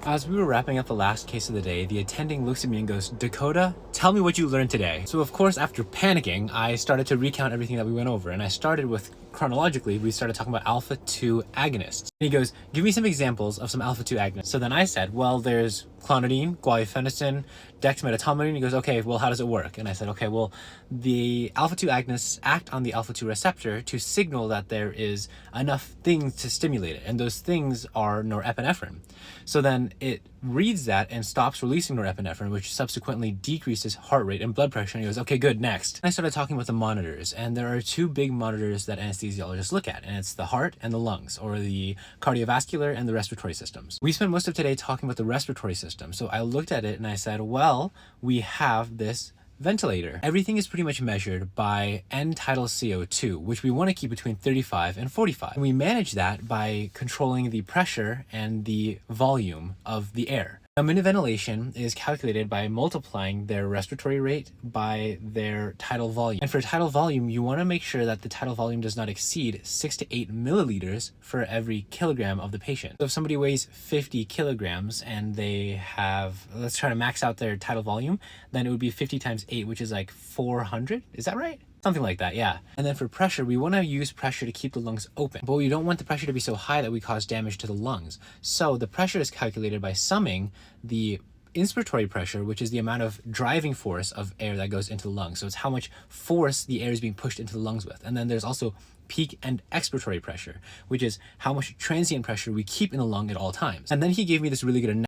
As we were wrapping up the last case of the day, the attending looks at me and goes, "Dakota, tell me what you learned today." So of course, after panicking, I started to recount everything that we went over, and I started with, chronologically, we started talking about alpha-2 agonists. And he goes, "Give me some examples of some alpha-2 agonists." So then I said, well, there's clonidine, guaifenesin, dexmedetomidine. He goes, "Okay, well, how does it work?" And I said, "Okay, well, the alpha-2 agonists act on the alpha-2 receptor to signal that there is enough things to stimulate it, and those things are norepinephrine. So then it reads that and stops releasing norepinephrine, which subsequently decreases heart rate and blood pressure." And he goes, "Okay, good, next." And I started talking about the monitors, and there are two big monitors that anesthesiologists look at, and it's the heart and the lungs, or the cardiovascular and the respiratory systems. We spent most of today talking about the respiratory system, so I looked at it and I said, well, we have this ventilator. Everything is pretty much measured by end-tidal CO2, which we want to keep between 35 and 45. And we manage that by controlling the pressure and the volume of the air. Now, minute ventilation is calculated by multiplying their respiratory rate by their tidal volume. And for tidal volume, you want to make sure that the tidal volume does not exceed 6 to 8 milliliters for every kilogram of the patient. So if somebody weighs 50 kilograms and they have, let's try to max out their tidal volume, then it would be 50 times 8, which is like 400. Is that right? Something like that, yeah. And then for pressure, we want to use pressure to keep the lungs open, but we don't want the pressure to be so high that we cause damage to the lungs. So the pressure is calculated by summing the inspiratory pressure, which is the amount of driving force of air that goes into the lungs. So it's how much force the air is being pushed into the lungs with. And then there's also peak and expiratory pressure, which is how much transient pressure we keep in the lung at all times. And then he gave me this really good